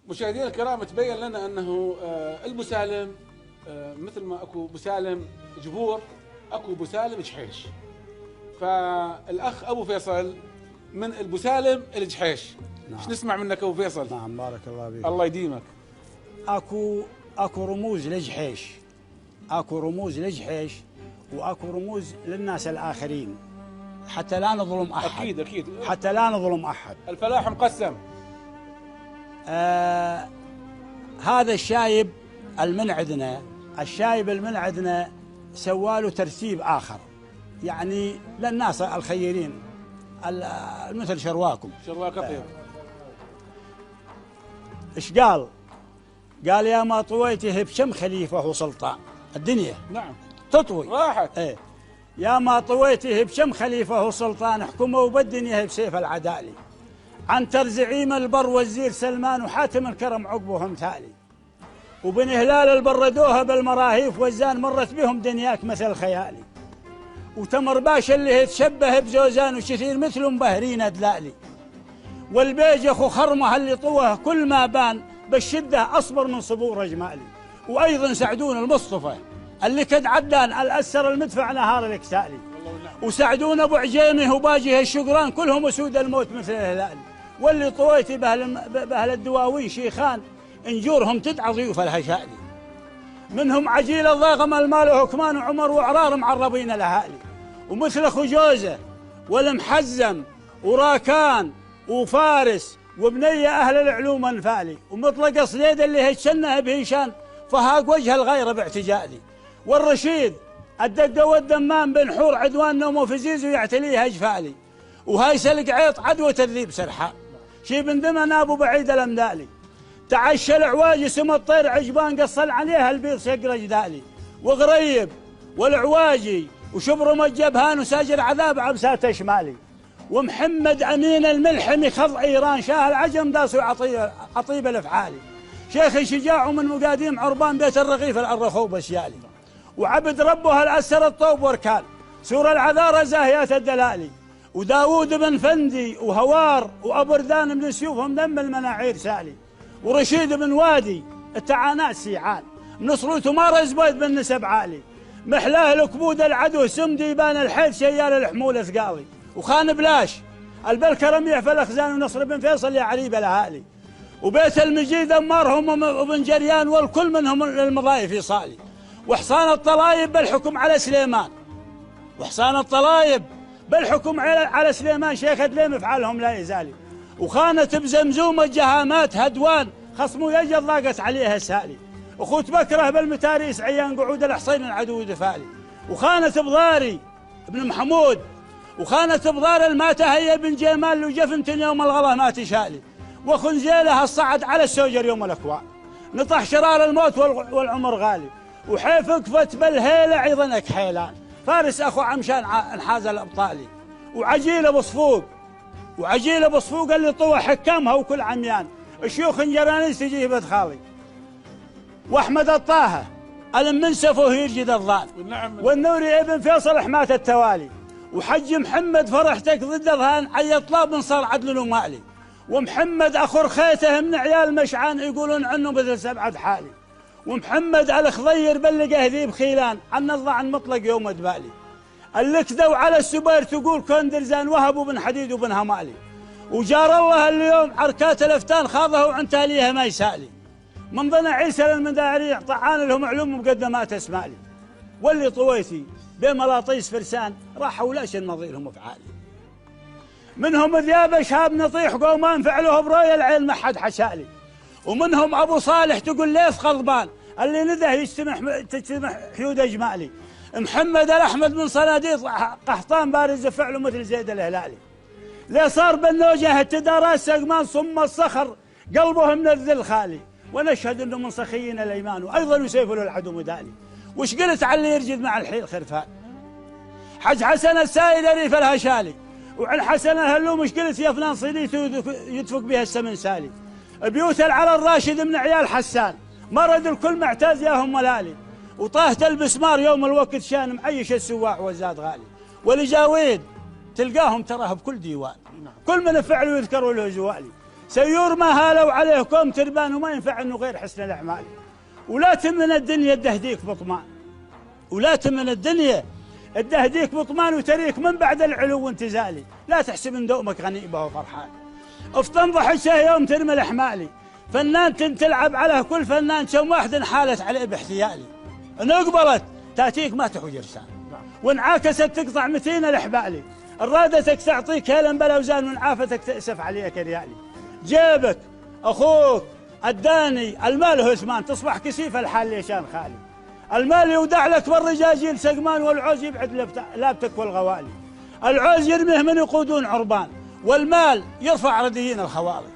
مشاهدينا الكرام، تبين لنا انه البسالم مثل ما اكو بسالم جبور اكو بسالم جحيش. فالاخ ابو فيصل من البسالم الجحيش. نعم. ايش نسمع منك ابو فيصل؟ نعم بارك الله فيك. الله يديمك. اكو رموز لجحيش، اكو رموز لجحيش واكو رموز للناس الاخرين، حتى لا نظلم احد. اكيد اكيد، حتى لا نظلم احد. الفلاح مقسم. هذا الشايب المن عندنا، الشايب المن عندنا سواله ترتيب اخر، يعني للناس الخيرين مثل شرواكم. شرواك اطيب. ايش قال؟ قال يا ما طويته بشم خليفه وسلطان الدنيا. نعم تطوي راحت. ايه يا ما طويته بشم خليفه وسلطان، حكموا بالدنيا بسيف العدالي، عنتر زعيم البر وزير سلمان وحاتم الكرم عقبهم تالي، وبن هلال البردوها بالمراهيف وزان مرت بهم دنياك مثل خيالي، وتمر باشا اللي يتشبه بزوزان وشثير مثل مبهرين دلالي، والبيج اخو خرمه اللي طوه كل ما بان بالشده اصبر من صبور اجمالي، وايضا سعدون المصطفى اللي كد عدان الاسر المدفع نهار الاكتالي، وسعدون ابو عجيمه وباجيه الشقران كلهم اسود الموت مثل الهلال، واللي طويتي باهل الدواوين شيخان انجورهم تدعى ضيوف الهشالي، منهم عجيل الضاغم المال وحكمان وعمر وعرار معربين الاهالي، ومثل اخو جوزه والمحزم وراكان وفارس وبنيه اهل العلوم انفالي، ومطلق صليد اللي هيتشنه بهيشان فهاق وجه الغيره باعتجالي، والرشيد الدقه والدمام بن حور عدوان نوم وفزيز ويعتليها اجفالي، وهاي سلق عيط عدوه الذيب سرحان شي بن دمن ابو بعيد الامدالي، تعشى العواج سم الطير عجبان قصل عليها البيض شقر جدالي، وغريب والعواجي وشبرم الجبهان وساجر عذاب عبسات شمالي، ومحمد امين الملحمي خض ايران شاه العجم داس عطيب الافعالي، شيخ شجاع من مقاديم عربان بيت الرغيف الرخوب اشيالي، وعبد ربه الاسر الطوب وركان سور العذارى زاهيات الدلالي، وداوود بن فندي وهوار وابردان بن سيوفهم دم المناعير سالي، ورشيد بن وادي التعانات سيعان نصرته مارز بيد بن نسب عالي، محلاه الكبود العدو سم ديبان الحيث شيال الحمول ثقالي، وخان بلاش البلكرم يحفل اخزان ونصر بن فيصل يا عريب الاهالي، وبيت المجيد امارهم وبن جريان والكل منهم للمضايف يصالي، وحصان الطلايب بالحكم على سليمان، وحصان الطلايب بالحكم على سليمان شيخ دليم افعالهم لا يزالي، وخانت بزمزوم الجهامات هدوان خصمه يجد ضاقت عليها سالي، اخوت بكره بالمتاريس عيان قعود الحصين العدو دفالي، وخانت بضاري ابن محمود، وخانت بضار الماتة هي بن جمال وجفنت يوم الغلا ما تشالي، وخنزيلها الصعد على السوجر يوم الاكوان نطح شرار الموت والعمر غالي، وحيف كفت بالهيله عظنك حيلان فارس اخو عمشان انحاز الابطالي، وعجيل ابو صفوق، وعجيل ابو صفوق اللي طوى حكامها وكل عميان الشيوخ جرانيس تجيه بدخالي، واحمد الطاهه المنسف وهو يرجد الظان، والنوري ابن فيصل حماة التوالي، وحج محمد فرحتك ضد الظهان عي طلاب من صار عدل ومالي، ومحمد اخو رخيته من عيال مشعان يقولون عنه مثل سبعه حالي، ومحمد الخضير بلقه ذيب خيلان عن الضعن مطلق يوم دبالي، الكذو على السبير تقول كندرزان وهب وبن حديد وبن همالي، وجار الله اليوم عركات الافتان خاضه وعن تاليها ما يسالي، من ضنا عيسى للمداريع طعان لهم علوم مقدمات اسمالي، واللي طويتي بملاطيس فرسان راحوا ولاش نظيرهم افعالي، منهم ذياب شهاب نطيح قومان فعلوه بروي العين ما حد حشالي، ومنهم ابو صالح تقول ليث غضبان اللي نده تجتمع حيود اجمالي، محمد الاحمد من صناديق قحطان بارز فعله مثل زيد الهلالي، ليه صار بالنوجه التدارات سقمان صم الصخر قلبه من الذل خالي، ونشهد انه من سخيين الايمان وايضا يسيف له العدو مدالي، وش قلت على اللي يرجد مع الحيل خرفان حج حسن السائل ريف الهشالي، وعن حسن الهلوم مش قلت يا فلان صيديته يدفق بها السمن سالي، بيوت العلى الراشد من عيال حسان مرد الكل معتاز ياهم ملالي، وطاهت البسمار يوم الوقت شان معيش السواع وزاد غالي، والجاويد تلقاهم تراه بكل ديوان كل من فعله يذكر له زوالي، سيور ما هالوا عليه كوم تربان وما ينفع انه غير حسن الاعمال. ولا تمن الدنيا الدهديك بطمان، ولا تمن الدنيا الدهديك بطمان وتريك من بعد العلو وانتزالي. لا تحسب ان دومك غنيبه وفرحان، افطن ضحشه يوم ترمي الاحمالي. فنان تلعب عليه كل فنان كم واحد حالت عليه باحتيالي. ان اقبلت تاتيك ما تحوج رسان، وانعاكست تقطع متين الاحبالي. ارادتك تعطيك هيلا بالاوزان وانعافتك تاسف عليك ريالي. جيبك اخوك الداني المال هو ثمان، تصبح كسيف الحال ليشان خالي. المال يودع لك بالرجاجيل سقمان، والعوز يبعد لابتك والغوالي. العوز يرميه من يقودون عربان، والمال يرفع رديين الخوالي.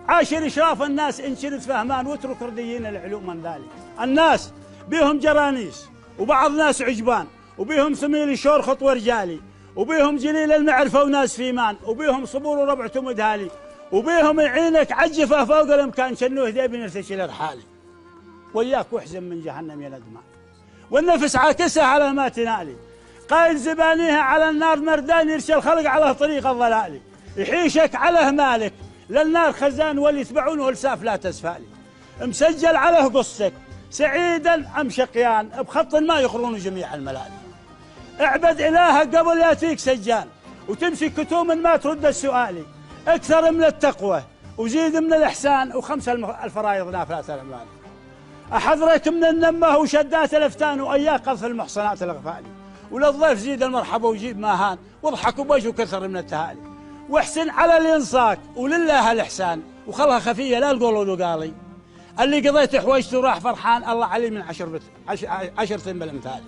عاشر إشراف الناس إن شرت فهمان، واترك رديين العلوم من ذلك. الناس بيهم جرانيس، وبعض ناس عجبان، وبيهم ثميل شورخط ورجالي، وبيهم جليل المعرفة وناس فيمان، وبيهم صبور وربعة مدهالي، وبيهم عينك عجفة فوق الإمكان شنوه ذي بنرتشي لرحالي. وياك واحزن من جهنم يا ندمان، والنفس عاكسها على ما تنالي. قايد زبانيها على النار مردان، يرسل الخلق على طريق الضلالي. يحيشك على مالك للنار خزان، واللي يتبعونه لساف لا تسفالي. مسجل عليه قصتك سعيدا أم شقيان، بخط ما يخرون جميع الملالي. اعبد إلهك قبل ياتيك سجان، وتمسك كتوم ما ترد السؤالي. اكثر من التقوى وزيد من الإحسان، وخمس الفرائض نافلات الأعمال. أحضرك من النمة وشدات الأفتان، وأياك قذف المحصنات الأغفالي. وللضيف زيد المرحبا وجيب ماهان، واضحك وبوجه كثر من التهالي. واحسن على اللي ينصاك ولله الإحسان، وخلها خفية لا القول وقالي. اللي قضيت حويجته وراح فرحان، الله علي من عشرة بالامثال.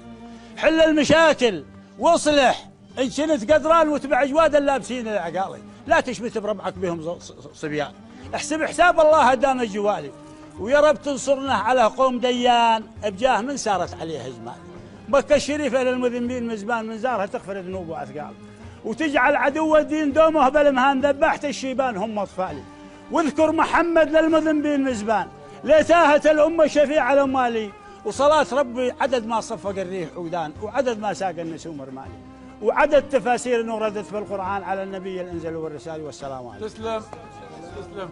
حل المشاكل واصلح إن شنت قدران، وتبع أجواد اللابسين العقالي. لا تشمت بربعك بهم صبيان، احسب حساب الله دام الجوالي. ويا رب تنصرنا على قوم ديان، بجاه من سارت عليه هزمان. مكة الشريفة للمذنبين مزبان، من زارها تغفر ذنوب وأثقال. وتجعل عدو الدين دومه بالمهان، ذبحت الشيبان هم أطفالي. واذكر محمد للمذنبين مزبان، لتاهت الأمة شفيع الأمالي. وصلاة ربي عدد ما صفق الريح عودان، وعدد ما ساق النسوم رمالي. وعدد تفاسير وردت في القرآن على النبي الأنزل والرسالة. والسلام عليكم. تسلم تسلم.